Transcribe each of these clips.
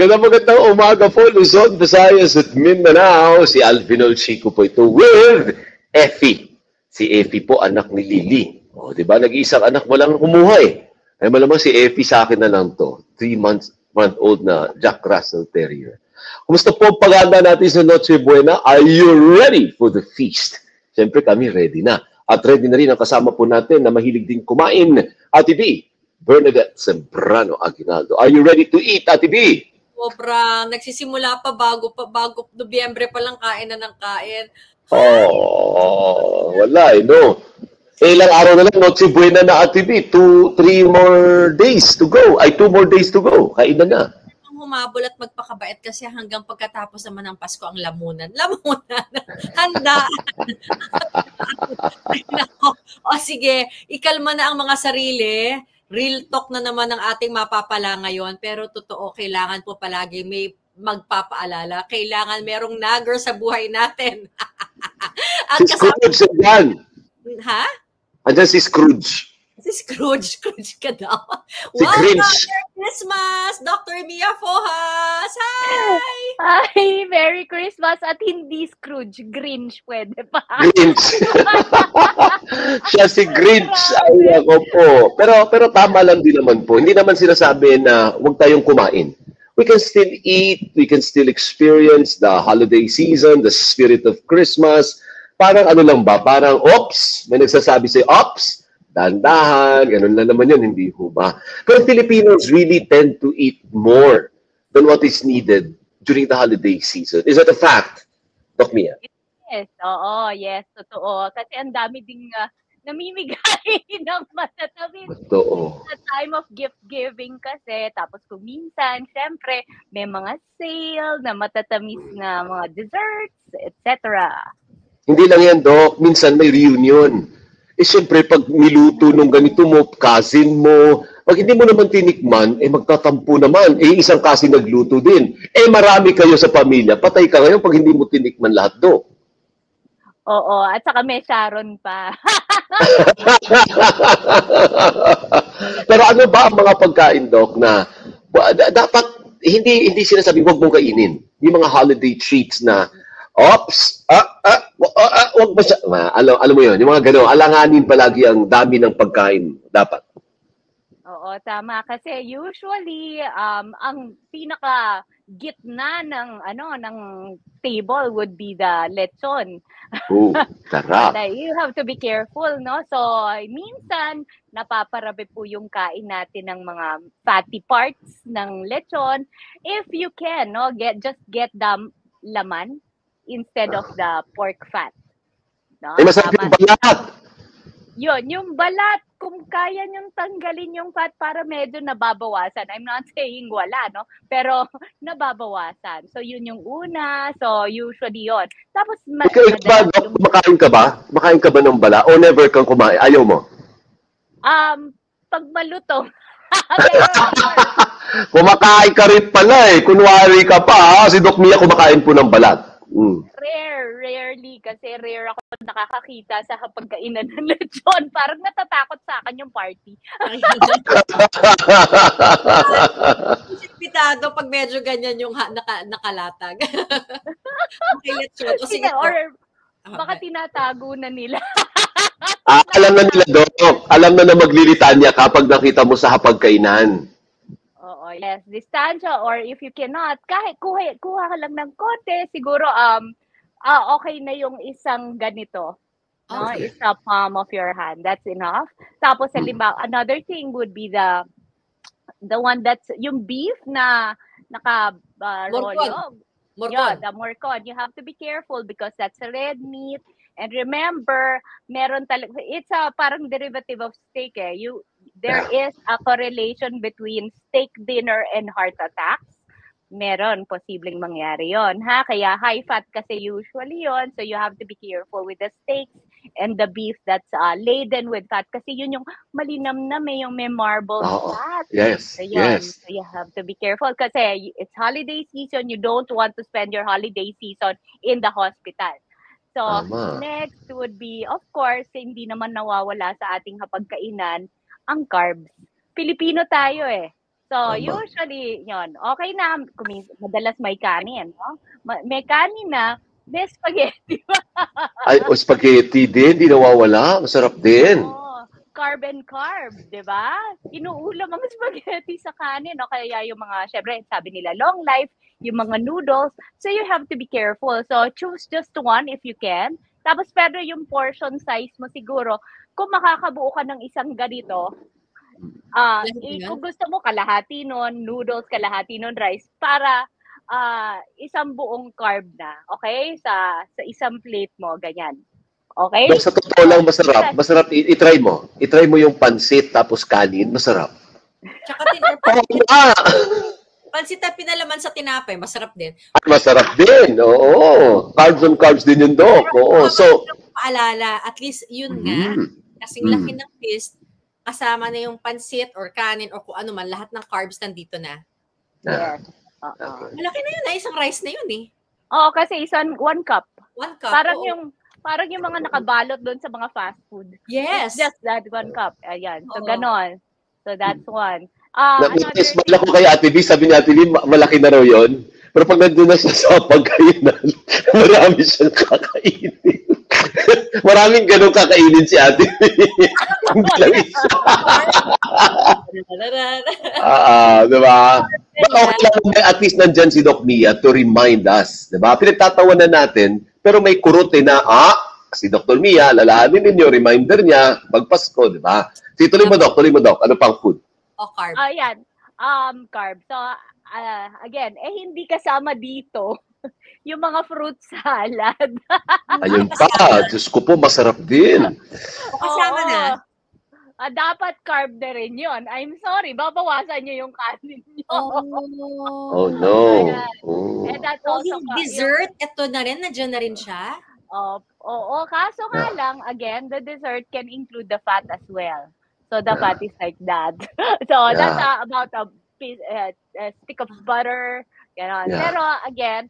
Magandang umaga po, Luzon, Visayas at Mindanao. Si Alvinol Chico po ito with Effie. Si Effie po, anak ni Lily. O, di ba? Nag-iisang anak mo lang kumuha eh. Ay malamang si Effie sa akin na lang to. 3-month-old na Jack Russell Terrier. Kumusta po ang pag-handa natin sa Noche Buena? Are you ready for the feast? Siyempre kami ready na. At ready na rin ang kasama po natin na mahilig din kumain. Ate B, Bernadette Sembrano Aguinaldo. Are you ready to eat, Ate B? Sobrang nagsisimula pa bago Nobyembre pa lang kain na ng kain. Oh, wala eh, no. Ilang araw na lang, Noche Buena na, Ate B. 2 more days to go. Ay, 2 more days to go. Kain na. Humabol at magpakabait kasi hanggang pagkatapos naman ng Pasko ang lamunan. Handa. O sige, ikalma na ang mga sarili. Real talk na naman ang ating mapapala ngayon, pero totoo, kailangan po palagi may magpapaalala. Kailangan merong nagger sa buhay natin. At si Scrooge yan. Ha? Andiyan si Scrooge. Si Scrooge ka daw. Si Grinch. Merry Christmas, Dr. Mia Fojas! Hi! Hi! Merry Christmas at hindi Scrooge. Grinch pwede pa. Grinch. Siya si Grinch. Ay, ako po. Pero tama lang din naman po. Hindi naman sinasabi na huwag tayong kumain. We can still eat. We can still experience the holiday season, the spirit of Christmas. Parang ano lang ba? Parang, oops! May nagsasabi sa'yo, oops! Dahan-dahan, ganun na naman yun, hindi ho ba? Pero Filipinos really tend to eat more than what is needed during the holiday season. Is that a fact, Doc Mia? Yes, oo, yes, totoo. Kasi ang dami ding namimigay ng matatamis. Totoo. Sa time of gift-giving kasi, tapos kung minsan, syempre, may mga sale na matatamis na mga desserts, etc. Hindi lang yan, Doc. Minsan may reunion. Eh, siyempre, pag niluto nung ganito mo, cousin mo, pag hindi mo naman tinikman, eh, magtatampo naman. Eh, isang cousin nagluto din. Eh, marami kayo sa pamilya. Patay ka ngayon pag hindi mo tinikman lahat, Doc. Oo, at saka may Sharon pa. Pero ano ba ang mga pagkain, Doc, na dapat, hindi sinasabi, huwag mong kainin. Yung mga holiday treats na, ops, wag ba siya, alam mo yun, yung mga gano'n, alanganin palagi ang dami ng pagkain, dapat. Oo, tama. Kasi usually, ang pinaka gitna ng table would be the lechon. Sarap. You have to be careful, no? So, minsan, napaparabi po yung kain natin ng mga fatty parts ng lechon. If you can, no, just get the laman instead of the pork fat. No? Eh, masarap yung balat. Yun, yung balat, kung kaya niyong tanggalin yung fat para medyo nababawasan. I'm not saying wala, no? Pero nababawasan. So, yun yung una. So, usually yun. Tapos, kumakain ka ba? Kumakain ka ba ng bala? O never kang kumain? Ayaw mo? Pag malutong. Kumakain ka rin pala eh. Kunwari ka pa. Si Doc Mia kumakain po ng balat. Rarely kasi rare ako nakakakita sa pagkainan ng lechon. Parang natatakot sa akin yung party. Pitado pag medyo ganyan yung nakalatag. Okay, lechon. Or baka tinatago na nila. Alam na nila, Doc. Alam na maglilitanya kapag nakita mo sa hapagkainan. Oo, yes. Distansya, or if you cannot, kahit kuha ka lang ng konti, siguro okay na yung isang ganito. No? Okay. Isa palm of your hand. That's enough. Tapos, halimbawa, another thing would be the one that's yung beef na naka-rolyo. Morcon. The morcon. You have to be careful because that's a red meat. And remember, meron talaga, it's a parang derivative of steak eh. There is a correlation between steak dinner and heart attacks. Meron, posibleng mangyari yon, ha? Kaya high fat kasi usually yon, so you have to be careful with the steaks and the beef that's laden with fat kasi yun yung malinamnam eh, yung may marble fat. Yes, so, yes. So you have to be careful kasi it's holiday season, you don't want to spend your holiday season in the hospital. So, next would be, of course, hindi naman nawawala sa ating hapagkainan, ang carbs. Pilipino tayo eh. So, Tama. usually, yon okay na, madalas may kanin, no? May kanin na, may spaghetti. Ay, o spaghetti din, di nawawala. Masarap din. Oo, carb and carb, di ba? Inuulam ang spaghetti sa kanin, no? Kaya yung mga, syempre, sabi nila, long life, yung mga noodles. So, you have to be careful. So, choose just one if you can. Tapos, pero yung portion size mo siguro, kung makakabuo ka ng isang ganito, kung gusto mo kalahati nun, noodles, kalahati nun, rice, para isang buong carb na, okay? Sa isang plate mo, ganyan. Okay? Sa totoo lang, masarap. Masarap, i-try mo. I-try mo yung pansit tapos kanin, masarap. Tsaka pansit na pinalaman sa tinapay, masarap din. At masarap din, oo. Carbs on carbs din yung Doc. Oo, so... Paalala, at least yun nga, kasing laki ng feast, kasama na yung pansit or kanin or kung ano man, lahat ng carbs nandito na. Yes. Malaki na yun, isang rice na yun eh. Oo, kasi one cup. 1 cup. Parang yung mga nakabalot doon sa mga fast food. Yes. It's just that 1 cup. Ayan. So, ganon. So, that's one. Smile ako kay Ate B, sabi ni Ate B, malaki na raw yun. Pero pag nandun na siya sa pagkainan, marami siyang kakainin. Maraming ganun kakainin si Ate B. Hindi lang isa. Diba? But okay lang, at least nandyan si Doc Mia to remind us. Diba? Pinagtatawanan natin, pero may kurot na, si Dr. Mia, lalahanin ninyo, reminder niya, magpasko, diba? Tuloy mo, Doc. Ano pang food? Carb. Ayan. Carb. So, again, hindi kasama dito yung mga fruit salad. Ayun pa. Diyos ko po, masarap din. Kasama na. Dapat carb na rin yun. I'm sorry, babawasan nyo yung kanin nyo. Oh no. And that's also yung dessert, ito na rin, nandiyan na rin siya. Oo, kaso nga lang, again, the dessert can include the fat as well. So the fat is like that. So that's about a stick of butter. Ganon. Pero again,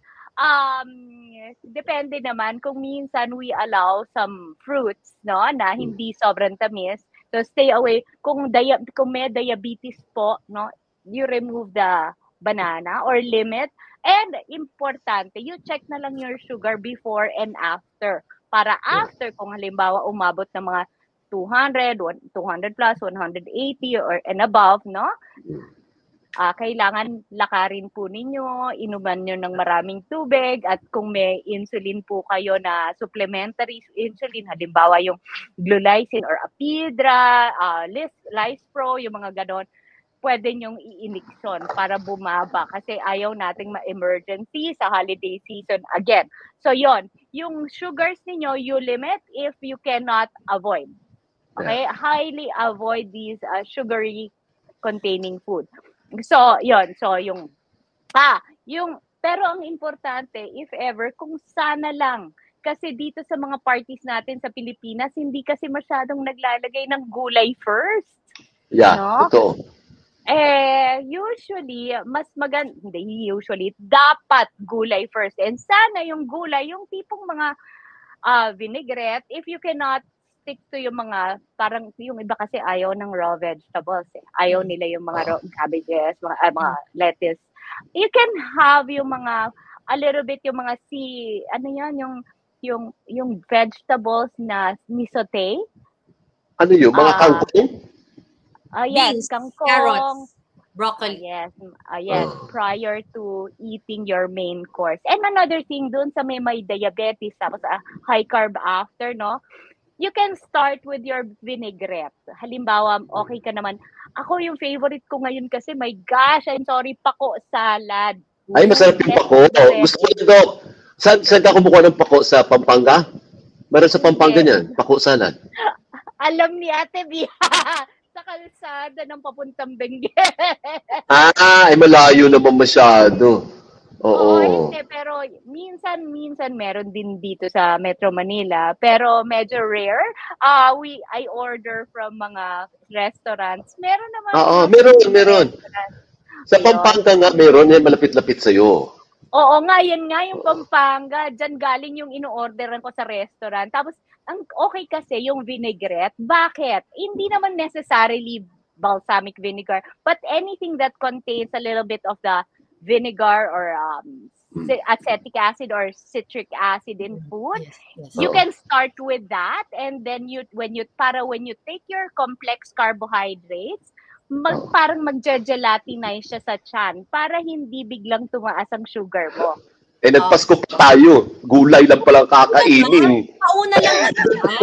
depende naman kung minsan we allow some fruits, no, na hindi sobrang tamis. So stay away. Kung may diabetes po, no, you remove the banana or limit. And importante, you check na lang your sugar before and after. Para after, kung halimbawa umabot ng mga 200 plus, 180 or and above, no? Kailangan lakarin po ninyo, inuman nyo ng maraming tubig, at kung may insulin po kayo na supplementary insulin, halimbawa yung glulysin or apidra, Lispro, yung mga ganon, pwede nyong i-injection para bumaba kasi ayaw nating ma-emergency sa holiday season again. So yon, yung sugars niyo you limit if you cannot avoid. Okay? Highly avoid these sugary containing food. So, yon. So, pero ang importante, if ever, kung sana lang, kasi dito sa mga parties natin sa Pilipinas, hindi kasi masyadong naglalagay ng gulay first. Yeah, no? totoo. Usually, dapat gulay first. And sana yung gulay, yung tipong mga vinaigrette, if you cannot stick to yung mga, parang yung iba kasi ayaw ng raw vegetables. Ayaw nila yung mga raw cabbages, mga lettuce. You can have yung mga, a little bit yung mga yung vegetables na misote. Ano yun? Mga kangkong? Yes, kangkong. Carrots, broccoli. Yes, prior to eating your main course. And another thing, dun sa may diabetes, tapos high carb after, no? You can start with your vinaigrette. Halimbawa, okay ka naman. Ako yung favorite ko ngayon kasi, my gosh, I'm sorry, pako salad. Ay, masarap yung pako. Gusto ko ito, Doc. Saan ka kumukuha ng pako? Sa Pampanga? Meron sa Pampanga niyan, pako salad. Alam ni Ate Bia. Sa kalsada ng papuntang Benguet. Ay malayo naman masyado. Oo. Hindi, pero minsan meron din dito sa Metro Manila, pero medyo rare. I order from mga restaurants. Meron naman. Oo, meron. Sa Pampanga nga meron, malapit-lapit sa'yo. Oo nga, yan nga yung Pampanga. Diyan galing yung ino-orderan ko sa restaurant. Tapos, ang okay kasi yung vinaigrette. Bakit? Hindi naman necessarily balsamic vinegar, but anything that contains a little bit of the vinegar or acetic acid or citric acid in food, Yes, yes. you Oo. can start with that, and then when you take your complex carbohydrates, parang magja-gelatinize siya sa tiyan para hindi biglang tumaas ang sugar mo. Eh, nagpasko pa tayo. Gulay lang palang kakainin. Pauna lang naman.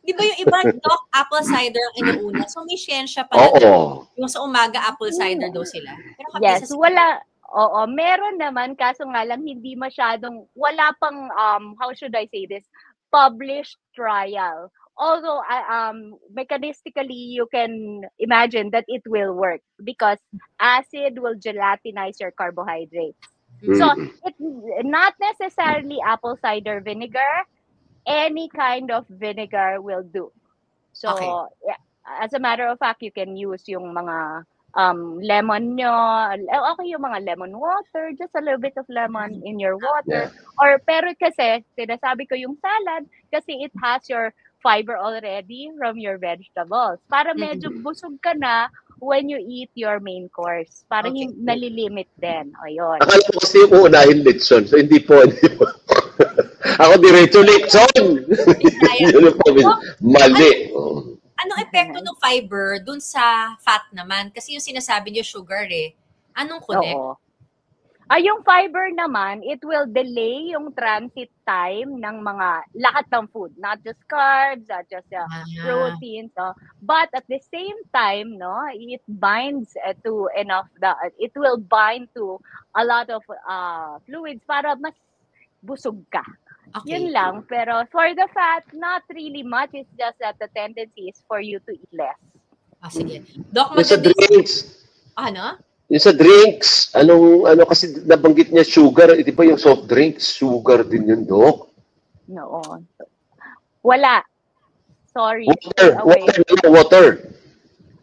Di ba yung iba, Doc, apple cider ang inuuna? So may siyensya pala na Oo. yung sa umaga apple cider daw sila. Pero Yes, wala. Oo, meron naman, kaso nga lang hindi masyadong, wala pang, how should I say this, published trial. Although, mechanistically, you can imagine that it will work because acid will gelatinize your carbohydrates. So, it not necessarily apple cider vinegar, any kind of vinegar will do. So, Okay. yeah, as a matter of fact, you can use yung mga lemon nyo, okay yung mga lemon water, just a little bit of lemon in your water. Or, pero kasi, sinasabi ko yung salad, kasi it has your fiber already from your vegetables. Para medyo busog ka na when you eat your main course. Para nalilimit din. Ayun. Akala ko kasi yung uunahin lechon. So, hindi po. Ako diretso lechon. Yun ang mali. Anong epekto ng fiber dun sa fat naman? Kasi yung sinasabi niyo sugar eh. Anong connect? Oo. Yung fiber naman, it will delay yung transit time ng mga lahat ng food, not just carbs, not just proteins, but at the same time, no, it binds to it will bind to a lot of fluids para mas busog ka. Okay. Yun lang. Pero for the fat, not really much. It's just that the tendency is for you to eat less. Sige. Doc, Yung sa drinks. Ano? Yung sa drinks, ano kasi nabanggit niya sugar, di ba yung soft drinks, sugar din yun, Doc? No. Wala. Sorry. Water.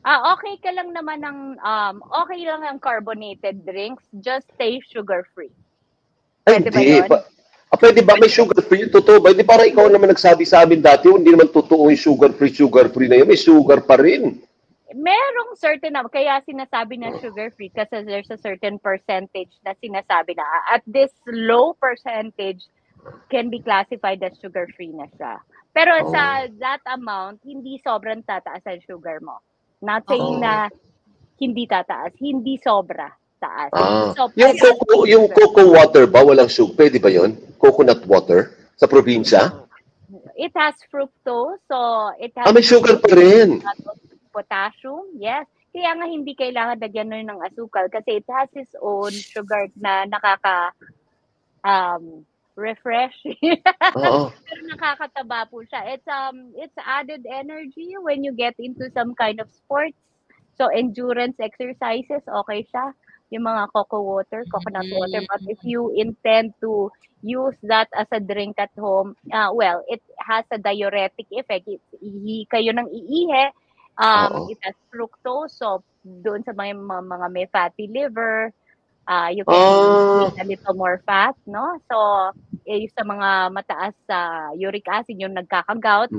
Okay ka lang naman ng, okay lang ang carbonated drinks, just stay sugar-free. Ay, Pwede ba hindi. yun? Pwede ba may sugar-free? Totoo ba? Hindi parang ikaw naman nagsabi sa amin dati, hindi naman totoo yung sugar-free na yun. May sugar pa rin. Merong certain, kaya sinasabi na sugar-free kasi there's a certain percentage na sinasabi na at this low percentage can be classified as sugar-free na siya. Pero sa that amount, hindi sobrang tataas ang sugar mo. Not saying na hindi tataas, hindi sobra taas. So, yung cocoa water ba, walang sugar? Pwede ba yun? Coconut water sa probinsya? It has fructose, so it has... may sugar pa rin. Potassium, yes. Kaya nga hindi kailangan lagyan nun ng asukal kasi it has its own sugar na refresh. Pero nakakataba po siya. It's added energy when you get into some kind of sports. So endurance exercises, okay siya. Yung mga coconut water. But if you intend to use that as a drink at home, it has a diuretic effect. Kayo nang iihe, it has fructose, so doon sa mga may fatty liver, you can eat a little more fat, no? So, sa mga mataas sa uric acid, yung nagkakagout,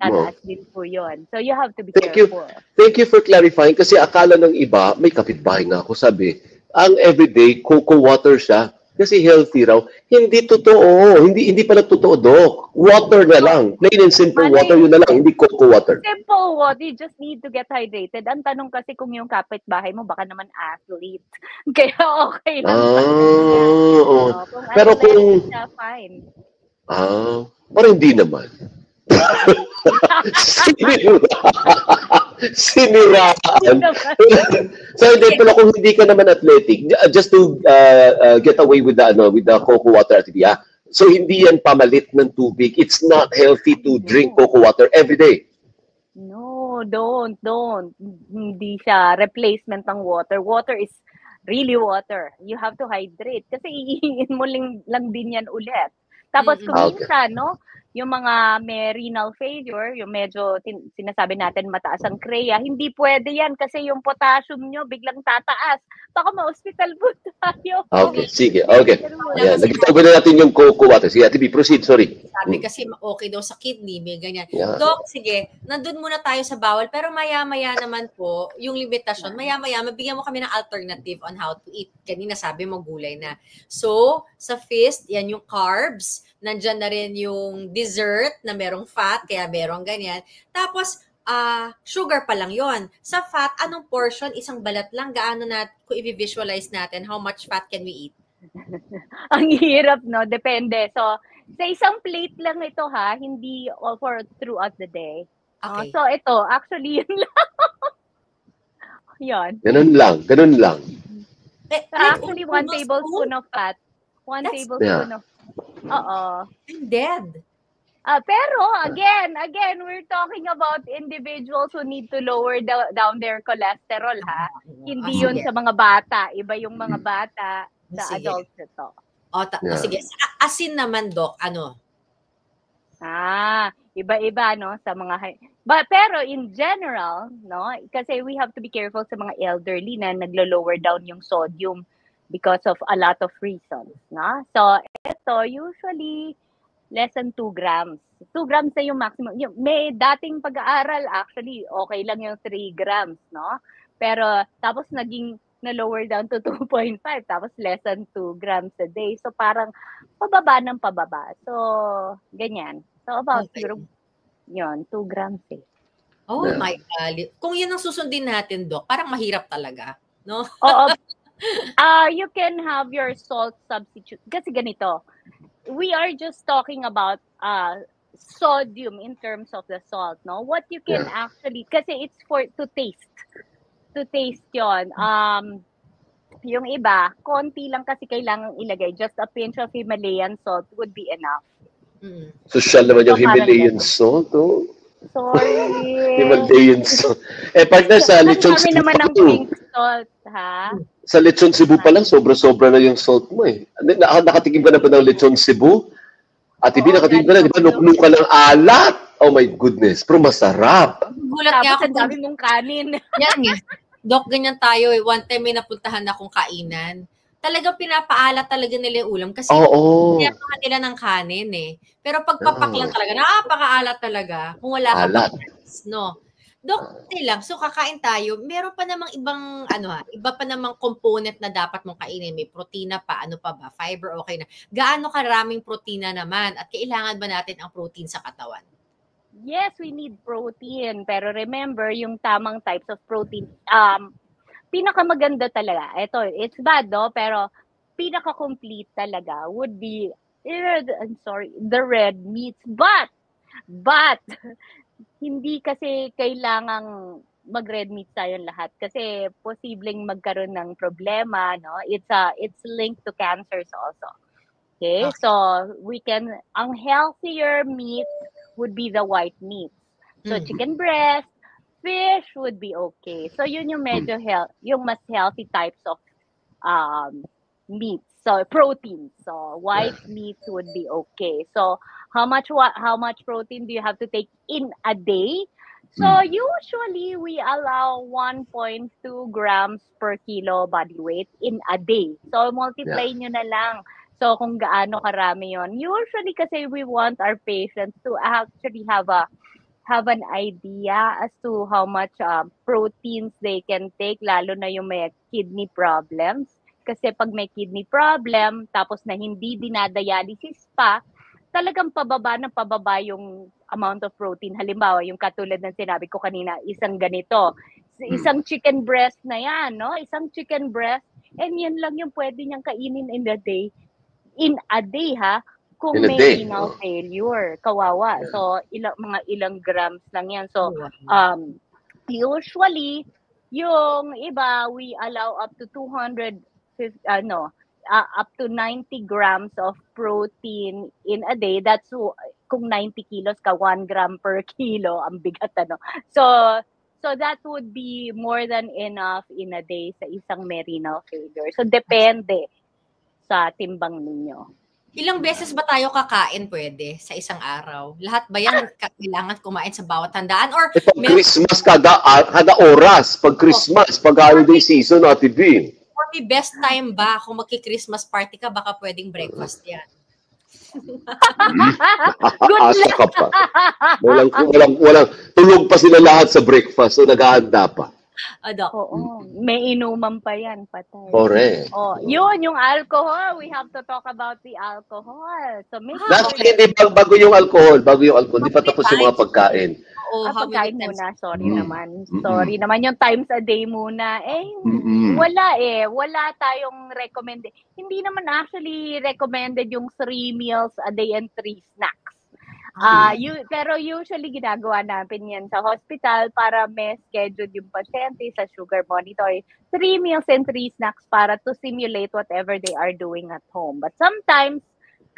tataas din po yun. So, you have to be careful. Thank you for clarifying kasi akala ng iba, may kapitbahay nga ako sabi, ang everyday cocoa water siya kasi healthy raw. Hindi totoo. Hindi pala totoo, Doc. Water na lang. Plain and simple water yun na lang. Hindi cocoa water. Simple water. You just need to get hydrated. Ang tanong kasi kung yung kapitbahay mo, baka naman athlete. Kaya okay lang. Pero kung... fine. Parang hindi naman. Siniraan. So, pero kung hindi ka naman athletic, just to get away with the cocoa water, so hindi yan pamalit ng tubig. It's not healthy to drink cocoa water every day. No, don't. Hindi siya replacement ng water. Water is really water. You have to hydrate kasi iihin mo lang din yan ulit. Tapos kung minsan, no, yung mga may renal failure, yung medyo sinasabi natin mataas ang CREA, hindi pwede yan kasi yung potassium nyo biglang tataas. Baka ma-hospital po tayo. Okay, sige. Okay. Wala Ayan, kasi nagitago na natin yung cocoa water. Sige, Ate B, proceed. Sorry. sabi kasi okay daw sa kidney, may ganyan. Yeah. Doc, sige, nandun muna tayo sa bawal, pero maya-maya naman po, yung limitasyon, maya-maya, mabigyan mo kami ng alternative on how to eat. Kanina sabi mo, gulay na. So, sa feast, yan yung carbs, nandyan na rin yung dessert na merong fat, kaya merong ganyan. Tapos, sugar pa lang yon. Sa fat, anong portion? Isang balat lang? Gaano na, kung i-visualize natin, how much fat can we eat? Ang hirap, no? Depende. So, sa isang plate lang ito, ha? Hindi all for throughout the day. Okay. So, ito, actually, yun lang. Yun. Ganun lang. Actually, 1 tablespoon of fat. 1 tablespoon of... Oo. I'm dead. Pero again, we're talking about individuals who need to lower down their cholesterol, ha? Hindi yun sa mga bata. Iba yung mga bata sa adults ito. Sige. Sa asin naman, Doc, ano? Iba-iba, no? Sa mga... Pero in general, no? Kasi we have to be careful sa mga elderly na naglo-lower down yung sodium because of a lot of reasons, no? So, ito, usually, less than 2 grams. 2 grams na yung maximum. May dating pag-aaral, actually, okay lang yung 3 grams, no? Pero, tapos naging na-lower down to 2.5, tapos less than 2 grams a day. So, parang pababa ng pababa. So, ganyan. So, about yun, 2 grams eh. Oh my God. Kung yun ang susundin natin, Doc, parang mahirap talaga, no? Oo. You can have your salt substitute. Kasi ganito, we are just talking about sodium in terms of the salt, no? What you can actually, kasi it's to taste. To taste yon. Yung iba, konti lang kasi kailangan ilagay. Just a pinch of Himalayan salt would be enough. Social naman yung Himalayan salt, oh. Sorry. Himalayan salt. Pag nasa lechon Cebu naman ang pink salt, ha? Sa lechon Cebu pa lang, sobra-sobra na yung salt mo eh. Nakatikim ka na ba ng lechon Cebu? At nakatikim ka na, di ba? Nuknuka ng alat. Oh my goodness. Pero masarap. Gulat nga Tapos ako. ang dami mong kanin. Yan nga. Doc, ganyan tayo eh. One time may napuntahan akong kainan. Talagang pinapaalat talaga nila yung ulam kasi pinapakain nila ng kanin eh. Pero pagpapaklan talaga, napakaalat talaga. Kung wala ka pang no. Dok, lang. So kakain tayo. Meron pa namang ibang iba pa namang component na dapat mong kainin. May protina pa, ano pa ba? Fiber, okay na. Gaano karaming protina naman at kailangan ba natin ang protein sa katawan? Yes, we need protein. Pero remember, yung tamang types of protein, pinakamaganda talaga. Ito, it's bad, no? Pero pinaka-complete talaga would be, the red meats. But, hindi kasi kailangang mag-red meat tayong lahat kasi posibleng magkaroon ng problema, no? It's linked to cancers also. Okay? So, ang healthier meat would be the white meat. So, chicken breast, fish would be okay. So, yun yung medyo yung mas healthy types of meat. So, protein. So, white meat would be okay. So, how much protein do you have to take in a day? So, usually, we allow 1.2 grams per kilo body weight in a day. So, multiply nyo na lang. So, kung gaano karami yon. Usually, kasi we want our patients to actually have an idea as to how much proteins they can take, lalo na yung may kidney problems. Kasi pag may kidney problem, tapos na hindi dinadialysis pa, talagang pababa yung amount of protein. Halimbawa, yung katulad ng sinabi ko kanina, isang ganito. Isang chicken breast na yan, no? Isang chicken breast, and yan lang yung pwede niyang kainin in a day, ha? Kung may renal failure, kawawa. So, ilang grams lang yan. So, usually, yung iba, we allow up to 90 grams of protein in a day. That's kung 90 kilos ka, 1 gram per kilo, ang bigat, ano. So that would be more than enough in a day sa isang may renal failure. So, depende sa timbang ninyo. Ilang beses ba tayo kakain pwede sa isang araw? Lahat ba yan kailangan kumain sa bawat handaan? Or Pag Christmas, kada oras. Pag Christmas, pag holiday season, Ate B. or may best time ba kung magki-Christmas party ka, baka pwedeng breakfast yan? Asa ka pa. Walang, tulog pa sila lahat sa breakfast, so naghahanda pa. Oo, may inuman pa yan, patay. Correct. Yun, yung alcohol. We have to talk about the alcohol. So, Hindi, bago yung alcohol, hindi pa tapos yung mga pagkain. Pagkain muna, sorry naman. Yung times a day muna. Wala tayong recommended. Hindi naman actually recommended yung 3 meals a day and 3 snacks. Pero usually ginagawa natin yan sa hospital para may schedule yung pasyente sa sugar monitoring. 3 meals and 3 snacks para to simulate whatever they are doing at home. But sometimes,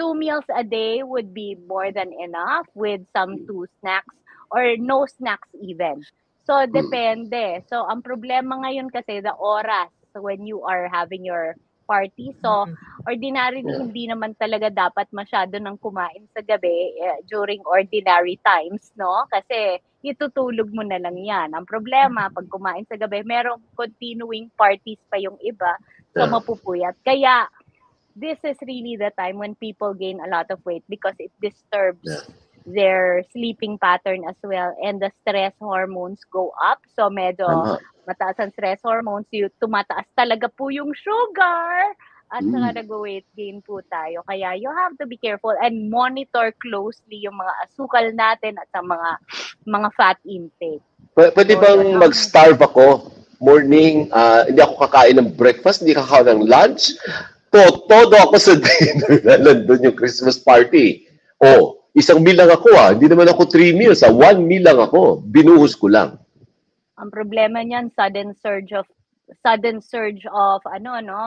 2 meals a day would be more than enough with some 2 snacks or no snacks even. So, depende. So, ang problema ngayon kasi, the oras when you are having your party. So, ordinarily, hindi naman talaga dapat masyado nang kumain sa gabi during ordinary times, no? Kasi itutulog mo na lang yan. Ang problema, pag kumain sa gabi, merong continuing parties pa yung iba, so mapupuyat. Kaya, this is really the time when people gain a lot of weight because it disturbs their sleeping pattern as well, and the stress hormones go up. So, medyo mataas ang stress hormones, tumataas talaga po yung sugar at saka nag-weight gain po tayo. Kaya you have to be careful and monitor closely yung mga asukal natin at sa mga fat intake. Pwede bang mag-starve ako? Morning, hindi ako kakain ng breakfast, hindi kakain ng lunch. Todo ako sa dinner na nandun yung Christmas party. Isang meal lang ako hindi naman ako 3 meals 1 meal lang ako. Binuhos ko lang. Ang problema niyan, sudden surge of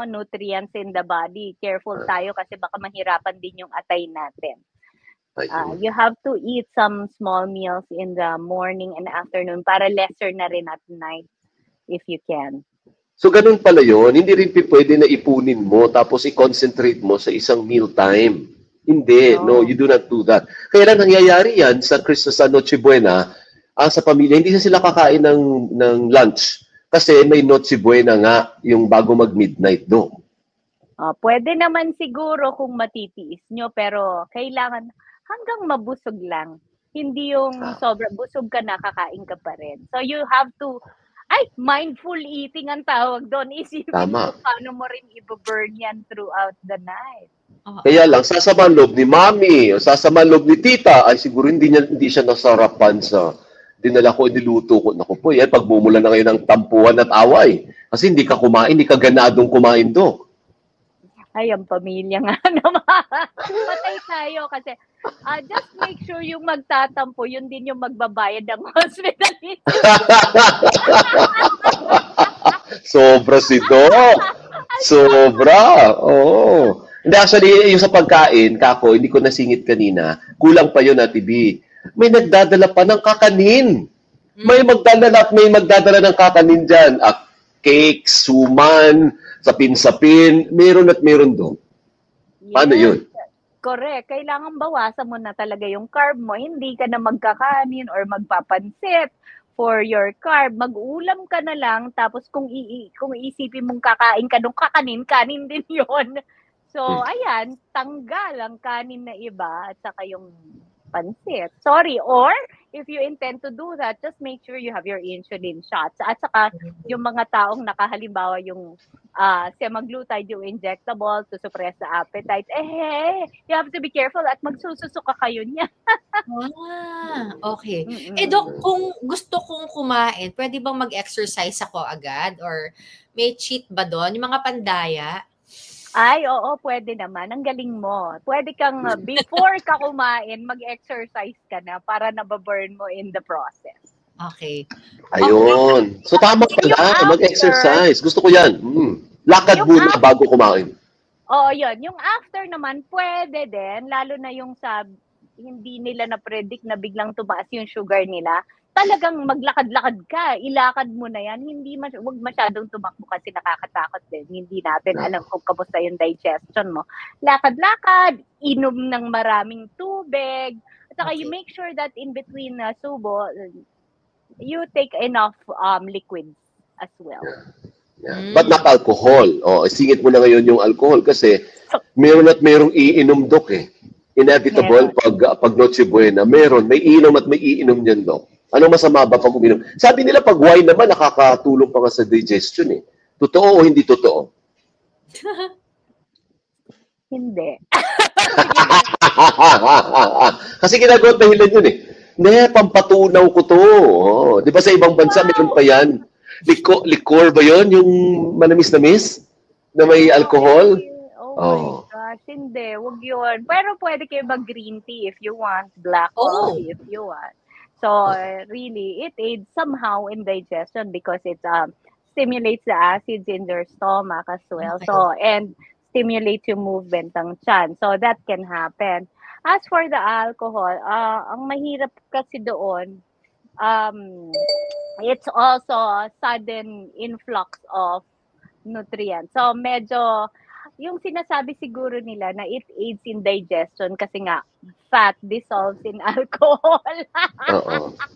nutrients in the body. Careful tayo kasi baka mahirapan din yung atay natin. You have to eat some small meals in the morning and afternoon para lesser na rin at night if you can. So ganun pala yun. Hindi rin pwede na ipunin mo tapos i-concentrate mo sa isang meal time. Hindi. No, you do not do that. Kaya lang nangyayari yan sa Christmas sa Noche Buena, sa pamilya, hindi sila kakain ng lunch. Kasi may Noche Buena nga yung bago mag-midnight do. Pwede naman siguro kung matitiis nyo, pero kailangan hanggang mabusog lang. Hindi yung sobrang busog ka na, kakain ka pa rin. So you have to, mindful eating ang tawag doon. Isipin mo paano mo rin i-burn yan throughout the night. Kaya lang, sasama loob ni mami, o sasama loob ni tita, ay siguro hindi siya nasarapan sa dinala ko, niluto ko. Naku po, yan, pagmumula na ngayon ng tampuhan at away. Kasi hindi ka kumain, hindi ka ganadong kumain do. Ay, ang pamilya nga naman. Patay tayo kasi just make sure yung magtatampo, yun din yung magbabayad ng hospitality. Sobra si Doc. Sobra. Oo. Hindi, actually, yung sa pagkain, kako, hindi ko nasingit kanina. Kulang pa yun, Ate B. May nagdadala pa ng kakanin. May magdadala ng kakanin dyan. Cake, suman, sapin-sapin. Meron at meron doon. Paano yun? Correct. Kailangan bawasan mo na talaga yung carb mo. Hindi ka na magkakanin or magpapansit for your carb. Mag-ulam ka na lang. Tapos kung iisipin mong kakain ka nung kanin din yon. So, ayan, tanggal ang kanin na iba at saka yung pansit. Sorry. Or, if you intend to do that, just make sure you have your insulin shots. At saka, yung mga taong nakahalimbawa yung semaglutide, yung injectable to suppress the appetite, you have to be careful at magsususuka kayo niya. Okay. Dok, kung gusto kong kumain, pwede bang mag-exercise ako agad? Or may cheat ba doon? Yung mga pandaya? Ay, oo, pwede naman. Ang galing mo. Pwede kang, before ka kumain, mag-exercise ka na para nababurn mo in the process. Okay. Ayun. So, tama pala. Mag-exercise. Gusto ko yan. Lakad muna bago kumain. Oo, yun. Yung after naman, pwede din. Lalo na yung sa hindi nila na-predict na biglang tumaas yung sugar nila. talagang maglakad-lakad ka, ilakad mo na yan, wag masyadong tumakbo kasi nakakatakot din. Hindi natin alam kung kamusta yung digestion mo. Lakad-lakad, inom ng maraming tubig, at saka you make sure that in between subo, you take enough liquids as well. Yeah. But not alcohol. Singit mo na ngayon yung alcohol kasi meron at merong iinom, Dok, eh. Inevitable pag Noche Buena, may iinom at may iinom niyan, Dok. Anong masama ba pag uminom? Sabi nila pag wine naman, nakakatulong pa nga sa digestion eh. Totoo o hindi totoo? Hindi. Kasi ginagawa dahilan yun eh. Hindi, pampatunaw ko to. Di ba sa ibang bansa, meron pa yan. Liquor ba yun? Yung manamis-namis? Na may alcohol? Oh my gosh, hindi. Wag yun. Pero pwede kayo mag-green tea if you want. Black coffee if you want. So, really, it aids somehow in digestion because it stimulates the acids in your stomach as well. So, and stimulates yung movement ng tiyan. So, that can happen. As for the alcohol, ang mahirap kasi doon, it's also a sudden influx of nutrients. So, medyo, yung sinasabi siguro nila na it aids in digestion kasi nga, fat dissolves in alcohol.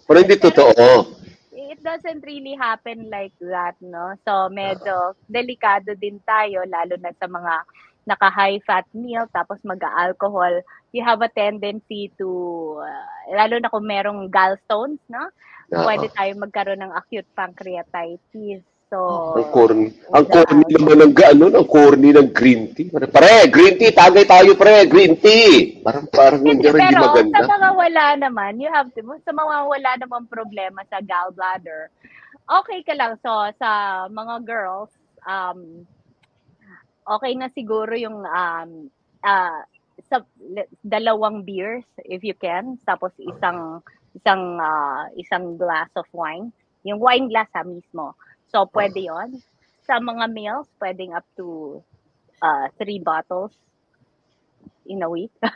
Pero hindi totoo. It doesn't really happen like that, no? So, medyo delikado din tayo, lalo na sa mga naka-high fat meal, tapos mag-alcohol. You have a tendency to, lalo na kung merong gallstones, no? Pwede tayo magkaroon ng acute pancreatitis. So, ang corny naman ang corny ng green tea. Pare, green tea, tagay tayo pre, green tea. Parang hindi maganda. Pero sa mga wala naman, sa mga wala naman problema sa gallbladder, okay ka lang. So, sa mga girls, okay na siguro yung sa 2 beers if you can, tapos isang glass of wine. Yung wine glass mismo. So, pwede yon. Sa mga meals, pwedeng up to 3 bottles in a week. 3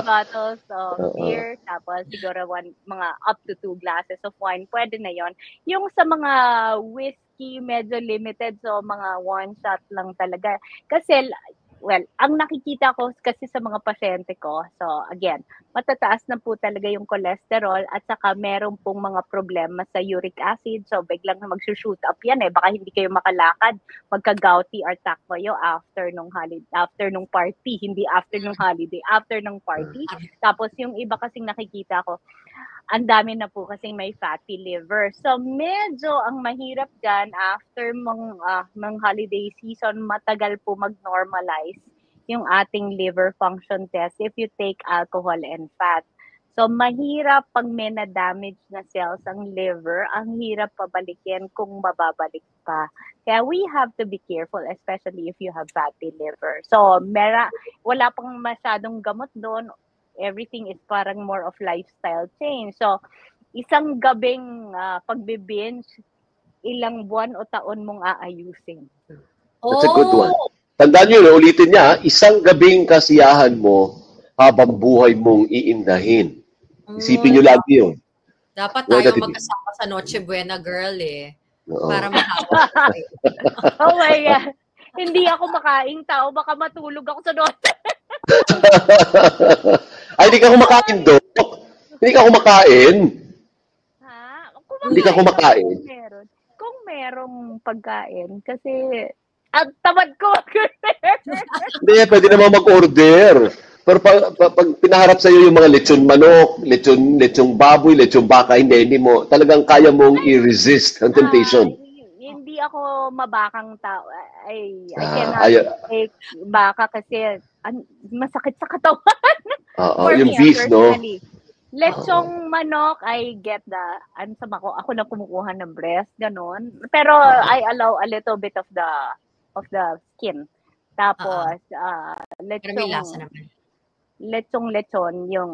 bottles of beer, tapos siguro mga up to 2 glasses of wine. Pwede na yon. Yung sa mga whiskey, medyo limited. So, mga 1 shot lang talaga. Kasi, ang nakikita ko kasi sa mga pasyente ko, so again, matataas na po talaga yung cholesterol at saka meron pong mga problema sa uric acid. So biglang mag-shoot up yan eh. Baka hindi kayo makalakad, magka-gouty attack kayo after nung party. Hindi after nung holiday, after nung party. Tapos yung iba kasing nakikita ko, ang dami na po kasing may fatty liver. So medyo ang mahirap dyan after ng holiday season, matagal po mag-normalize yung ating liver function test if you take alcohol and fat. So mahirap pag may na-damage na cells ang liver, ang hirap pabalikin kung mababalik pa. Kaya we have to be careful, especially if you have fatty liver. So wala pang masyadong gamot doon. Everything is parang more of lifestyle change. So, isang gabing pagbe-binge, ilang buwan o taon mong aayusin. That's a good one. Tandaan nyo, ulitin niya, isang gabing kasiyahan mo habang buhay mong iindahin. Isipin nyo lagi yun. Dapat tayo magkasama sa Noche Buena, girl eh. Para mahaba. Oh my God. Hindi ako makaing tao, baka matulog ako sa Noche. Ay, hindi ka kumakain, Dok. Hindi ka kumakain. Ha? Hindi ka kumakain. Kung merong pagkain, kasi ang tamad ko. Hindi, pwede naman mag-order. Pero pag pinaharap sa'yo yung mga lechon manok, lechong baboy, lechong baka, hindi mo, talagang kaya mong i-resist ang temptation. Hindi ako mabakang tao. I cannot take baka kasi masakit sa katawan. Yung beef, no? Lechong manok, I get ako na kumukuha ng breast, ganon. Pero I allow a little bit of the skin. Tapos, lechon, yung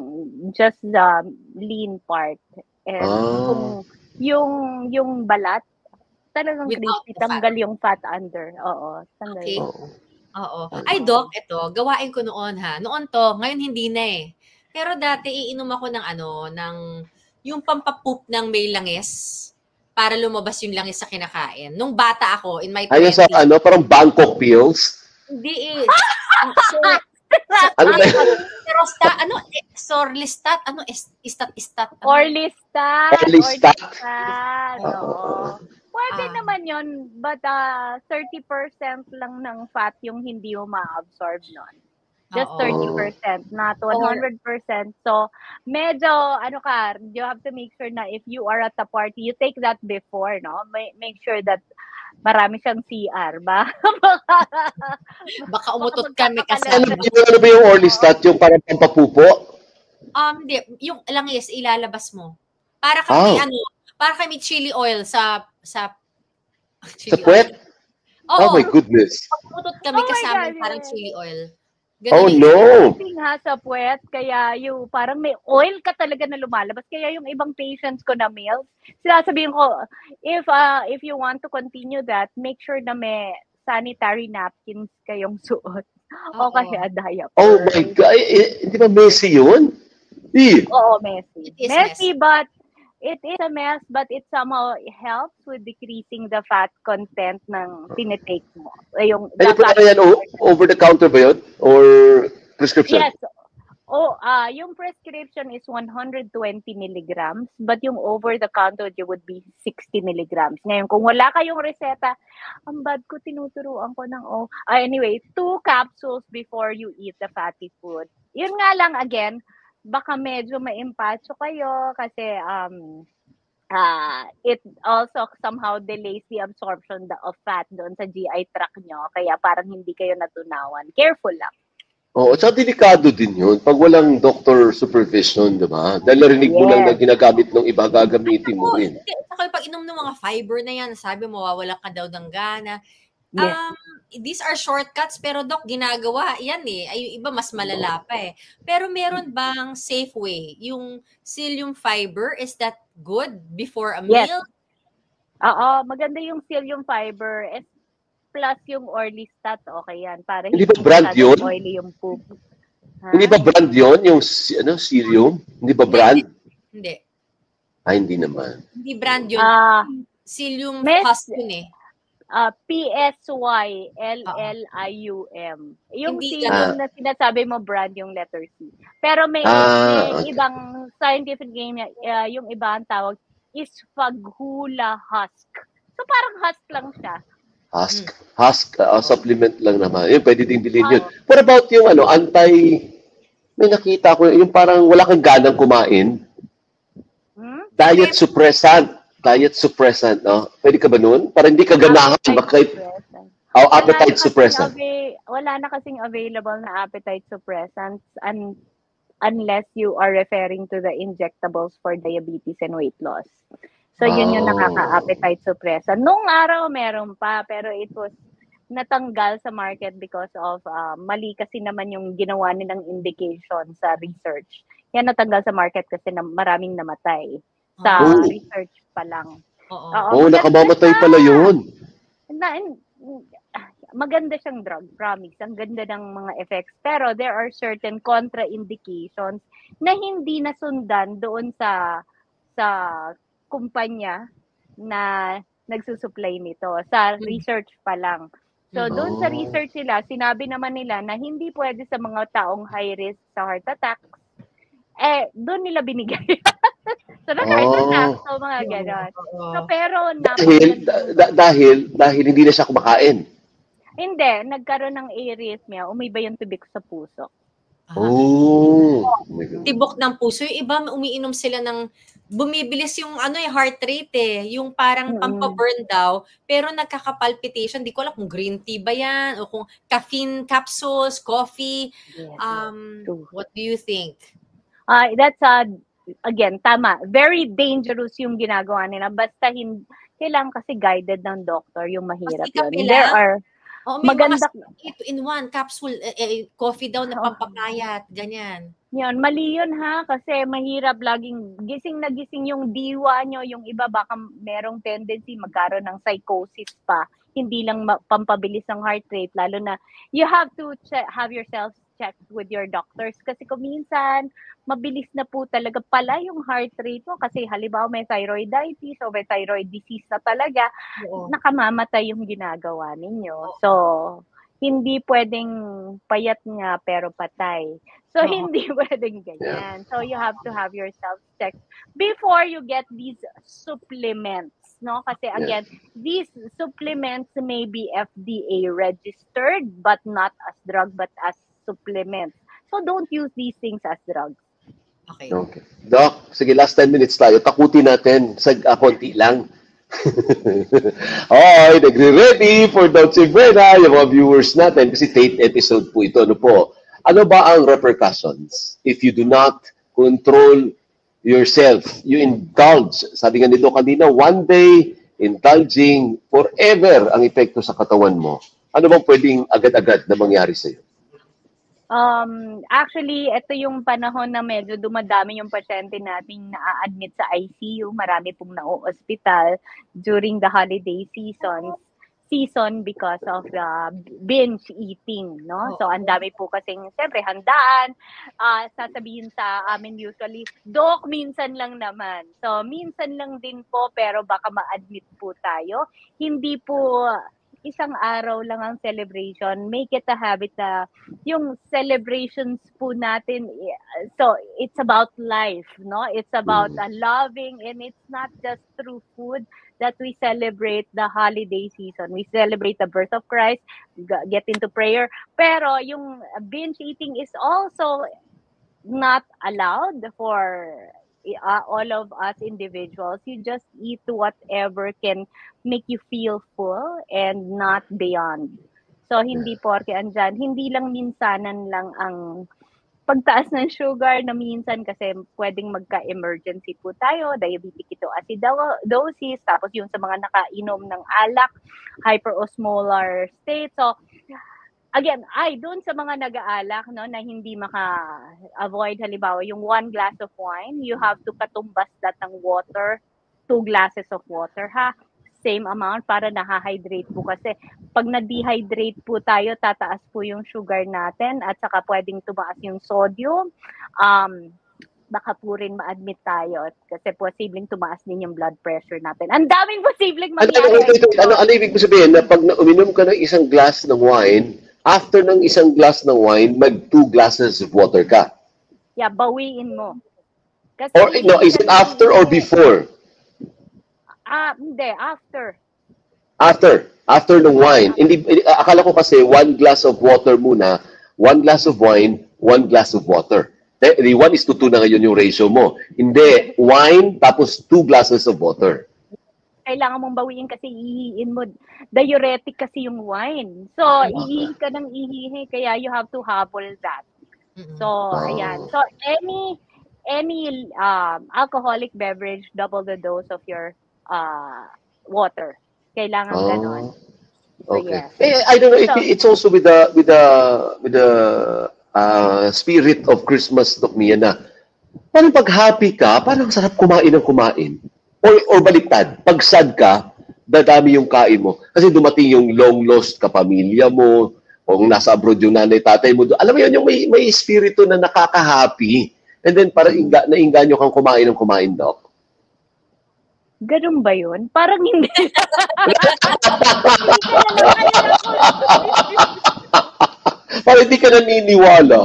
just the lean part. And yung balat, talagang crispy, tanggal yung fat under. Oo, tanggal. Okay. Oo. Ay, Doc, ito, gawain ko noon ha. Noon to, ngayon hindi na eh. Pero dati iinom ako ng yung pampapoop ng may langis para lumabas yung langis sa kinakain. Nung bata ako, in my Ayun 20s. sa parang Bangkok pills. Hindi eh. Ano ba yun? Pero Sorlistat, istat. Orlistat. Orlistat. Oo. Pwede naman yun, but 30% lang ng fat yung hindi mo ma-absorb nun. Just 30%, not 100%. So, medyo, you have to make sure na if you are at the party, you take that before, no? Make sure that marami siyang CR ba? Baka umutot kami kasi. Ano ba yung Orlistat? Yung parang pampapupo? Hindi. Yung langis, ilalabas mo. Para kami chili oil sa chili puwet? oil. Oh my goodness. Umutot kami kasama parang chili oil. Oh no! Sa puwet, kaya yung parang may oil ka talaga na lumalabas. Kaya yung ibang patients ko na males, sinasabihin ko, if you want to continue that, make sure na may sanitary napkins kayong suot. O kaya diaper. Oh my God! Hindi ba messy yun? Oo, messy. It is messy, but it is a mess, but it somehow helps with decreasing the fat content ng tinitake mo. Yung over-the-counter ba yun? Or prescription? Yes. Yung prescription is 120 milligrams, but yung over-the-counter would be 60 milligrams. Ngayon, kung wala kayong reseta, ang bad ko, tinuturuan ko ng anyway, 2 capsules before you eat the fatty food. Yun nga lang, again, baka medyo ma-impacho kayo kasi it also somehow delays the absorption of fat doon sa GI tract nyo. Kaya parang hindi kayo natunawan. Careful lang. Oo, tsaka delikado din yun. Pag walang doctor supervision, di ba? Dahil narinig mo lang na ginagamit ng iba, gagamitin mo rin. Saka pag inom ng mga fiber na yan, sabi mo, mawawala ka daw ng gana. Yes. These are shortcuts, pero Doc, ginagawa yan eh. Ay, yung iba mas malala pa eh. Pero meron bang safe way? Yung psyllium fiber, is that good before a meal? Yes. Oo, maganda yung psyllium fiber. Plus yung Orlistat, okay yan. Para hindi ba brand yun? Oily yung poop. Hindi ba brand yun? Yung psyllium? Hindi ba brand? Hindi. Ay, hindi naman. Hindi brand yun. Psyllium husk yun eh. PSYLLIUM. Yung psyllium na sinasabi mo brand yung letter C. Pero may ibang scientific name, yung iba ang tawag is Faghula husk. So parang husk lang siya. Husk, supplement lang naman. Yun, pwede din bilhin yun. What about yung may nakita ko, yung parang wala kang ganang kumain. Diet suppressant, no? Pwede ka ba nun? Para hindi ka ganahan. Appetite suppressant. Wala na kasing available na appetite suppressants unless you are referring to the injectables for diabetes and weight loss. So, yun yung nakaka-appetite suppressant. Nung araw, meron pa, pero it was natanggal sa market because of mali kasi naman yung ginawa nilang indication sa research. Yan natanggal sa market kasi maraming namatay sa research pa lang. Nakamamatay pala yun. Maganda siyang drug, promise. Ang ganda ng mga effects. Pero there are certain contraindications na hindi nasundan doon sa kumpanya na nagsusupply nito. Sa research pa lang. So, doon sa research nila, sinabi naman nila na hindi pwede sa mga taong high risk sa heart attacks. Doon nila binigay. So, heart attack. So, mga gano'n. So, pero dahil hindi na siya kumakain. Hindi. Nagkaroon ng arrhythmia. Umiba yung tibik sa puso. Tibok ng puso. Yung iba, umiinom sila ng bumibilis yung heart rate eh. Yung parang pampaburn daw. Pero nagkaka-palpitation. Di ko alam kung green tea ba yan o kung caffeine capsules, coffee. What do you think? That's again, tama. Very dangerous yung ginagawa nila. Basta kailangan kasi guided ng doctor yung mahirap yun. There are maganda 2-in-1 capsule, coffee daw na pampapayat, ganyan. Yun, mali yun ha, kasi mahirap laging gising na gising yung diwa nyo, yung iba baka merong tendency magkaroon ng psychosis pa, hindi lang pampabilis ng heart rate, lalo na you have to have yourself checked with your doctors kasi kung minsan mabilis na po talaga pala yung heart rate mo kasi halimbawa may thyroiditis o may thyroid disease na talaga, Oo. nakamamatay yung ginagawa ninyo. So, hindi pwedeng payat nga pero patay. So, Oo. hindi pwedeng ganyan. So, you have to have yourself checked before you get these supplements. No? Kasi again, these supplements may be FDA registered but not as drug but as supplements. So, don't use these things as drugs. Okay. Okay. Doc, sige, last 10 minutes tayo. Takutin natin sa konti lang. Okay, nagre-ready for Dolce Buena yung mga viewers natin kasi Tate episode po ito. Ano po? Ano ba ang repercussions if you do not control yourself? You indulge. Sabi nga nito kanina, one day indulging forever ang epekto sa katawan mo. Ano bang pwedeng agad-agad na mangyari sa'yo? Actually, ito yung panahon na medyo dumadami yung pasyente nating na-admit sa ICU. Marami pong na-hospital during the holiday season because of the binge eating, no? So, ang dami po kasing, siyempre, handaan. Sasabihin sa amin usually, Doc, minsan lang naman. So, minsan lang din po, pero baka ma-admit po tayo. Hindi po isang araw lang ang celebration. Make it a habit na yung celebrations po natin, so it's about life, no? It's about loving, and it's not just through food that we celebrate the holiday season. We celebrate the birth of Christ, get into prayer, pero yung binge eating is also not allowed for all of us individuals. You just eat whatever can make you feel full and not beyond. So, hindi porke andyan, hindi lang minsanan lang ang pagtaas ng sugar na minsan kasi pwedeng magka-emergency po tayo, diabetic ketoacidosis, tapos yung sa mga nakainom ng alak, hyperosmolar state. So, again, doon sa mga nag-aalak, no, na hindi maka-avoid, halimbawa, yung 1 glass of wine, you have to katumbas that ng water, 2 glasses of water, ha? Same amount para nahahydrate po kasi pag na-dehydrate po tayo, tataas po yung sugar natin at saka pwedeng tumaas yung sodium. Baka po rin ma-admit tayo kasi posibleng tumaas din yung blood pressure natin. Ang daming posibleng mangyari. Ano ibig mo sabihin na pag uminom ka ng isang glass ng wine, after ng isang glass ng wine, mag 2 glasses of water ka? Yeah, bawiin mo. Kasi Or, no, is it after or before? Hindi, after. After ng wine. Akala ko kasi 1 glass of water muna, 1 glass of wine, 1 glass of water. The 1:2 na ngayon yung ratio mo. Hindi, wine tapos 2 glasses of water. Kailangan mong bawiin kasi ihihin mo. Diuretic kasi yung wine. So, ihihi ka ng ihihi, kaya you have to habol that. So, ayan. So, any alcoholic beverage, double the dose of your water. Kailangan ganon. Okay. So, yes. I don't know if it's also with the spirit of Christmas, Doc Mia, na parang pag happy ka, parang sarap kumain ng kumain. Or baliktad, pag sad ka, dadami yung kain mo. Kasi dumating yung long lost kapamilya mo, o kung nasa abroad yung nanay, tatay mo. Alam mo yun, yung may espiritu na nakaka-happy. And then parang nainganyo kang kumain ng kumain, Doc. Ganun ba yun? Parang hindi. Parang hindi ka naniniwala.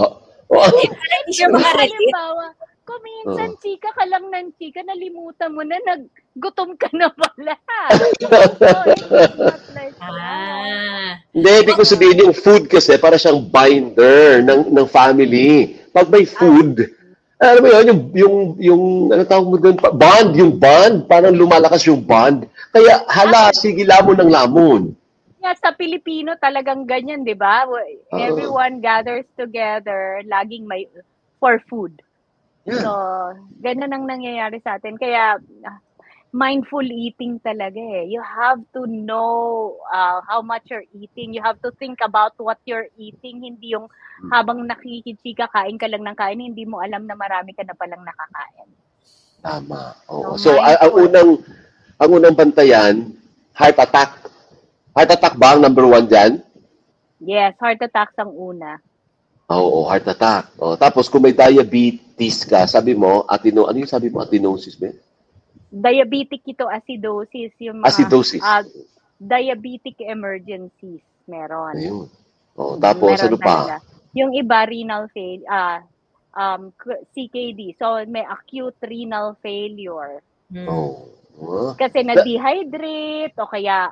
Hindi siya makarelate. Halimbawa, kung minsan chika ka lang ng chika, nalimutan mo na, naggutom ka na pala. So, it's not like Hindi, ibig ko sabihin yung food kasi para siyang binder ng family. Pag may food, alam mo yun, yung ano tawag mo doon, bond, parang lumalakas yung bond. Kaya sige, lamon ng lamon. Sa Pilipino talagang ganyan, di ba? Everyone gathers together, laging may for food. Yeah. So, ganun ang nangyayari sa atin. Kaya, mindful eating talaga eh. You have to know how much you're eating. You have to think about what you're eating. Hindi yung habang nakikichika, kain ka lang ng kain, hindi mo alam na marami ka na palang nakakain. Tama. Oo. So, ang unang bantayan, heart attack. Heart attack ba ang number 1 dyan? Yes, heart attacks ang una. Oo, heart attack. Tapos kung may diabetes ka, sabi mo, ano yung sabi mo? Atinosis ba? Diabetic ketoacidosis, yung mga Acidosis. Diabetic emergencies meron. Ayun. Tapos Meron ano pa? talaga. Yung iba renal failure, CKD. So may acute renal failure. Kasi na-dehydrate o kaya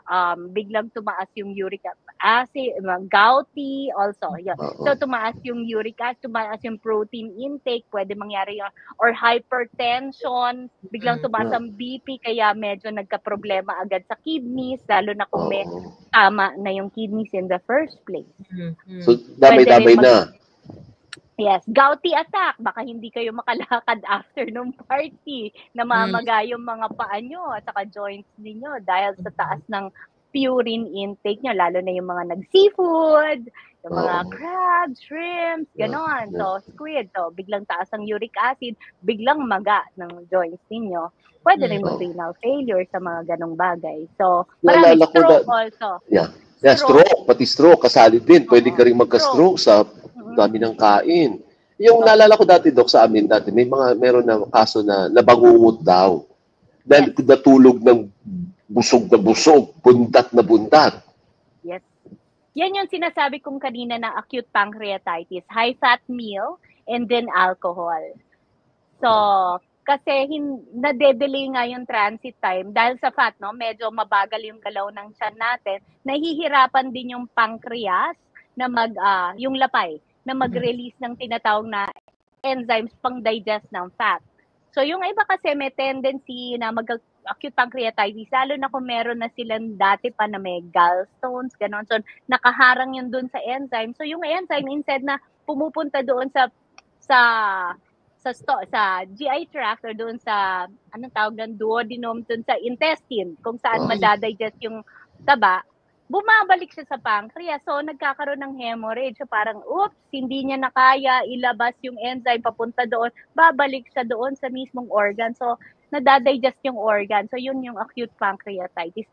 biglang tumaas yung uric acid, gouty also. Yeah. So tumaas yung uric acid, tumaas yung protein intake, pwede mangyari yun. Or hypertension, biglang tumaas ang BP kaya medyo nagka-problema agad sa kidneys, lalo na kung may tama na yung kidneys in the first place. So damay-damay na. Yes, gouty attack. Baka hindi kayo makalakad after nung party. Namamaga yung mga paa nyo at saka joints ninyo dahil sa taas ng purine intake nyo, lalo na yung mga nag-seafood, yung mga crabs, shrimps, ganon. So, squid. So, biglang taas ang uric acid, biglang maga ng joints ninyo. Pwede rin mag-renal failure sa mga ganong bagay. So, marami stroke also. Yeah, stroke. Pati stroke, kasali din. Pwede ka rin magka-stroke sa dami ng kain. Yung naalala ko dati, Dok, sa amin dati, meron na kaso na nabangungot daw. Dahil natulog ng busog na busog, bundat na bundat. Yes. Yan yung sinasabi kong kanina na acute pancreatitis, high-fat meal, and then alcohol. So, kasi nade-delay nga yung transit time dahil sa fat, no, medyo mabagal yung galaw ng tiyan natin, nahihirapan din yung pancreas na yung lapay, na mag-release ng tinatawag na enzymes pang-digest ng fat. So, yung iba kasi may tendency na mag-acute pancreatitis, lalo na kung meron na silang dati pa na may gallstones, gano'n. So, nakaharang yun dun sa enzyme. So, yung enzyme, instead na pumupunta doon sa GI tract or doon sa, anong tawag ng duodenum, doon sa intestine, kung saan madadigest yung taba, bumabalik siya sa pancreas. So, nagkakaroon ng hemorrhage. So, parang, oops, hindi niya nakaya ilabas yung enzyme papunta doon. Babalik siya doon sa mismong organ. So, nadadigest yung organ. So, yun yung acute pancreatitis.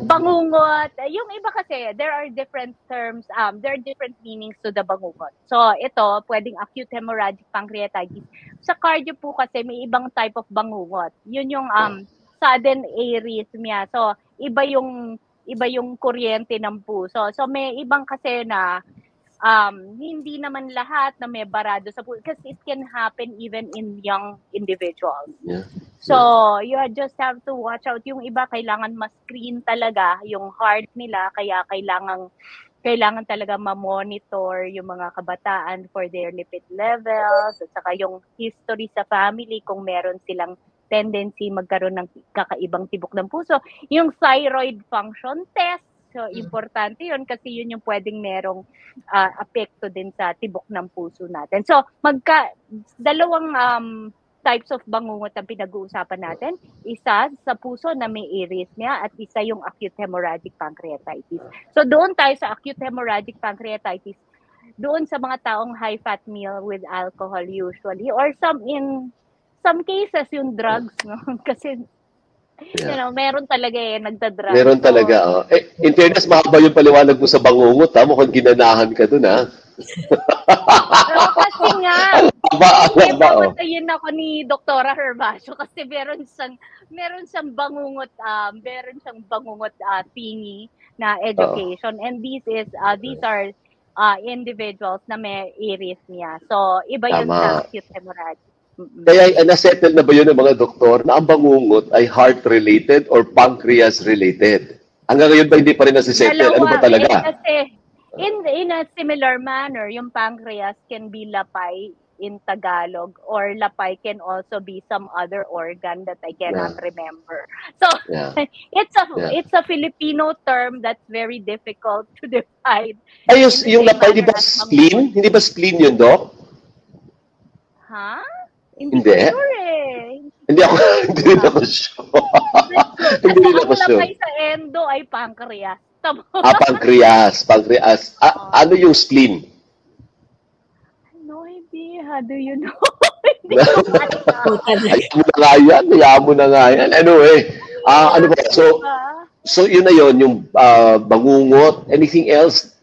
Bangungot. Yung iba kasi, there are different terms, there are different meanings to the bangungot. So, ito, pwedeng acute hemorrhagic pancreatitis. Sa cardio po kasi, may ibang type of bangungot. Yun yung sudden arrhythmia. So, iba yung kuryente ng puso. So, may ibang kasi na hindi naman lahat na may barado sa puso because it can happen even in young individuals. Yeah. So, you just have to watch out. Yung iba, kailangan ma-screen talaga yung heart nila, kaya kailangan talaga ma-monitor yung mga kabataan for their lipid levels, at saka yung history sa family kung meron silang tendency magkaroon ng kakaibang tibok ng puso. Yung thyroid function test, so importante yun kasi yun yung pwedeng merong apekto din sa tibok ng puso natin. So, dalawang types of bangungot ang pinag-uusapan natin. Isa sa puso na may arrhythmia at isa yung acute hemorrhagic pancreatitis. So, doon tayo sa acute hemorrhagic pancreatitis, doon sa mga taong high-fat meal with alcohol usually, or some cases yung drugs, no? Kasi, meron talaga nagda-drugs. Meron talaga, in fairness, mahaba yung paliwanag mo sa bangungot, ha? Mukhang ginanahan ka dun, ha? Pero kasi nga, pamatayin ako ni Doktora Herbacio kasi meron siyang bangungot, thingy na education. And these are individuals na may arrhythmia. So, iba yun sa acute hemorrhage. Kaya na-settle na ba yun ng mga doktor na ang bangungot ay heart-related or pancreas-related? Hanggang ngayon ba hindi pa rin nasisettle? Ano ba talaga? Kasi in a similar manner, yung pancreas can be lapay in Tagalog, or lapay can also be some other organ that I cannot remember. So, it's a Filipino term that's very difficult to define. Ay, yung lapay, di ba spleen? Hindi ba spleen yun, Doc? Ha? Hindi. Sure eh. Hindi rin ako sure. Hindi rin ako sure. Ang lapay sa endo ay pancreas. Pancreas. Ano yung spleen? No idea. How do you know? Hayaan mo na nga yan. Anyway, ano ba? So yun na yun, yung bangungot. Anything else?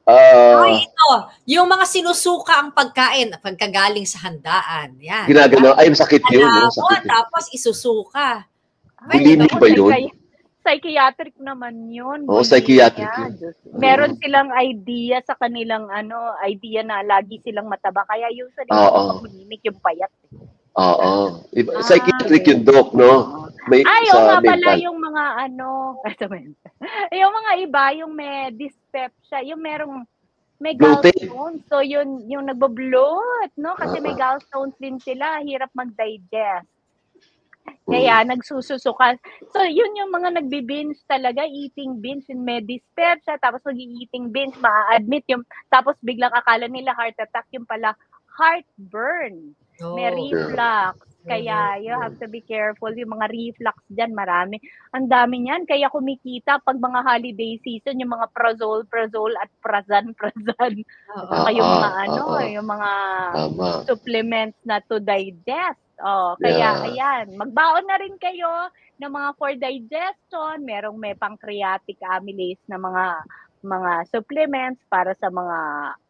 Ay, ito. Yung mga sinusuka ang pagkain, pagkagaling sa handaan. Yan. Ginagano, ay, sakit yun. No? Alam mo, Sakit yun. tapos isusuka. Bulimia ba yun? Psychiatric naman yun. Oo, psychiatric yun. Meron silang idea sa kanilang idea na lagi silang mataba. Kaya usually, bulimik yung payat. Oo. Psychiatric yung doc, no? May nga pala yung mga yung mga iba, yung may dyspepsia, yung may gallstones. So, yun, yung nagbo-bloat, no? Kasi may gallstones din sila. Hirap mag-digest. Kaya nagsususuka. So, yun yung mga nagbi-binge talaga, eating binge, yung may dyspepsia, tapos mag-eating binge, ma-admit yung, tapos biglang akala nila heart attack, yung pala heartburn. May reflux. Kaya you have to be careful. Yung mga reflux dyan, marami. Ang dami niyan. Kaya kumikita pag mga holiday season, yung mga prozol at prazan. Saka yung mga yung mga supplements na to digest. Kaya ayan, magbaon na rin kayo ng mga for digestion. May pancreatic amylase na mga supplements para sa mga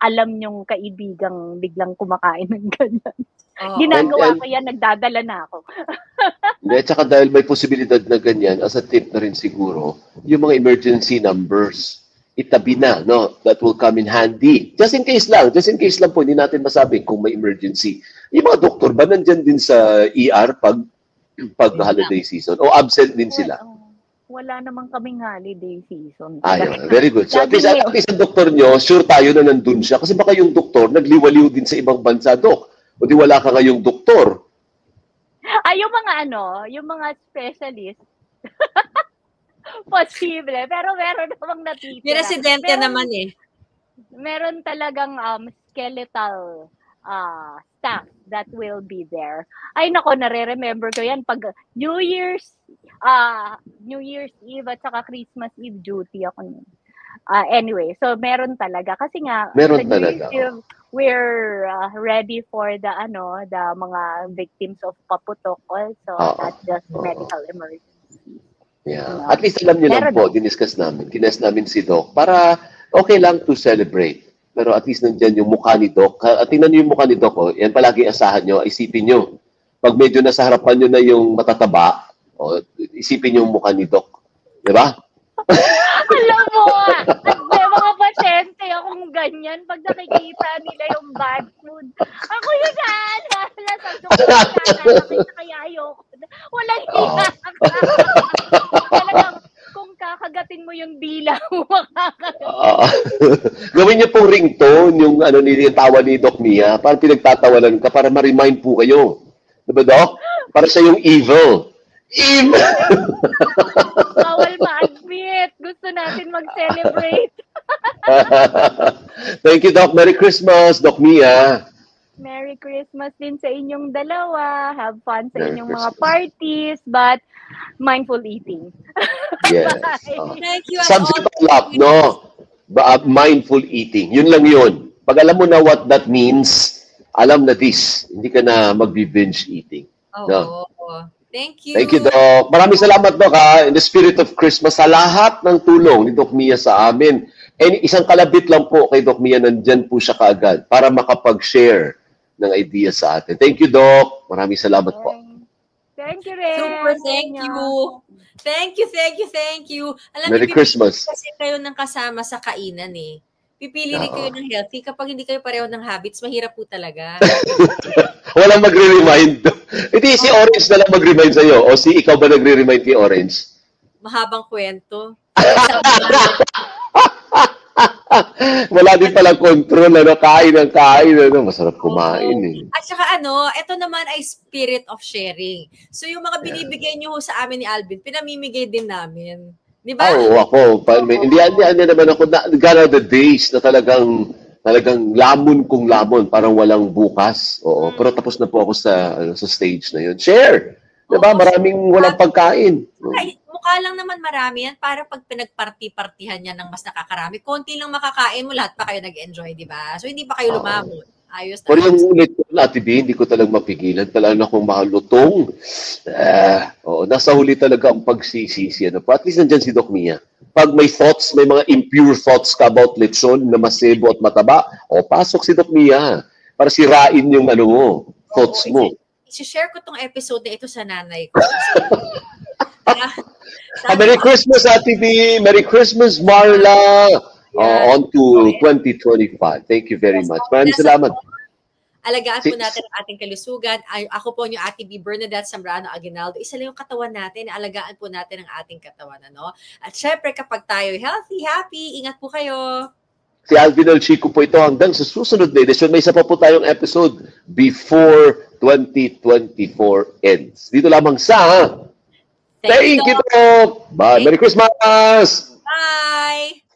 alam nyong kaibigang biglang kumakain ng ganyan. Ginagawa ko yan, nagdadala na ako. At saka dahil may posibilidad na ganyan, as a tip na rin siguro, yung mga emergency numbers, itabi na, no? That will come in handy. Just in case lang po, hindi natin masabi kung may emergency. Yung mga doktor ba nandyan din sa ER pag holiday season? O absent din sila? Wala naman kaming holiday season. Ayun, very good. So at least ang doktor nyo, sure tayo na nandun siya. Kasi baka yung doktor nagliwaliw din sa ibang bansa, Dok. O di wala ka ngayong doktor. Yung mga specialist. Posible. Pero meron namang natitira. May residente naman eh. Meron talagang skeletal staff that will be there. Ay nako, nare-remember ko yan pag New Year's Eve at saka Christmas Eve duty ako nun. Anyway, so meron talaga kasi nga we're ready for the mga victims of paputok also, not just medical emergency. Yeah. At least alam niyo lang po, diniscuss namin si Doc para okay lang to celebrate. Pero at least nandiyan yung mukha ni Doc. At tingnan niyo yung mukha ni Doc, yan palagi asahan niyo, isipin niyo. Pag medyo nasa harapan niyo na yung matataba, isipin niyo yung mukha ni Doc. Di ba? Alam mo, may mga pasyente akong ganyan pag nakikita nila yung bad food. Ako yun kaya ayoko. Walang hiya. Talagang kung kakagatin mo yung dila mo, gawin niyo pong ringtone, yung yung tawa ni Doc Mia, para pinagtatawanan ka, para ma-remind po kayo. Diba, Doc? Para siya yung evil. Bawal ma-admit. Gusto natin mag-celebrate. Thank you, Doc. Merry Christmas, Doc Mia. Merry Christmas din sa inyong dalawa. Have fun sa inyong mga parties, but mindful eating. Yes. Thank you. Sums it all up, no? Mindful eating. Yun lang yun. Pag alam mo na what that means, alam na this. Hindi ka na mag-binge eating. No? Thank you. Thank you, Doc. Maraming salamat, Doc, in the spirit of Christmas, sa lahat ng tulong ni Doc Mia sa amin. And isang kalabit lang po kay Doc Mia, nandyan po siya kaagad para makapag-share ng idea sa atin. Thank you, Doc. Maraming salamat po. Thank you, Ren. Super, thank you. Thank you. Alam Merry Christmas. Kasi kayo nang kasama sa kainan eh. Pipili rin kayo ng healthy. Kapag hindi kayo pareho ng habits, mahirap po talaga. Walang magre-remind. Hindi, si Orange na lang mag-remind sa'yo. O si ikaw ba nagre-remind kay Orange? Mahabang kwento. Wala din palang control. Kain ng kain. Masarap kumain eh. At saka ito naman ay spirit of sharing. So yung mga binibigay nyo sa amin ni Alvin, pinamimigay din namin. Di ba? Ako. Hindi naman ako, gana the days na talagang lamon kung lamon, parang walang bukas. Oo. Pero tapos na po ako sa stage na yun. Share! Diba? Maraming walang pagkain. Mukha lang naman marami yan para pag pinagparti-partihan niya ng mas nakakarami. Konti lang makakain mo, lahat pa kayo nag-enjoy, di ba? So hindi pa kayo lumamon. Ayos na. Pero yung ulit ko, Ate B, hindi ko talagang mapigilan. Talagang akong mahalutong. Nasa huli talaga ang pagsisisi. At least nandyan si Doc Mia. pag may thoughts, may mga impure thoughts ka about lechon na masebo at mataba, o pasok si Doc Mia para sirain yung ano mo, thoughts mo. I-share ko tong episode na ito sa nanay ko. Merry Christmas, Ate B. Merry Christmas, Marla. On to 2025. Thank you very much. Maraming salamat. Alagaan po natin ang ating kalusugan. Ako po yung Ate B. Bernadette Zambrano Aguinaldo. Isa lang yung katawan natin. Alagaan po natin ang ating katawan. Ano? At syempre, kapag tayo healthy, happy, ingat po kayo. Si Alvin El Chico po ito. Hanggang sa susunod na edisyon, may isa pa po tayong episode before 2024 ends. Dito lamang sa Thank you. Bye. Merry Christmas. Bye.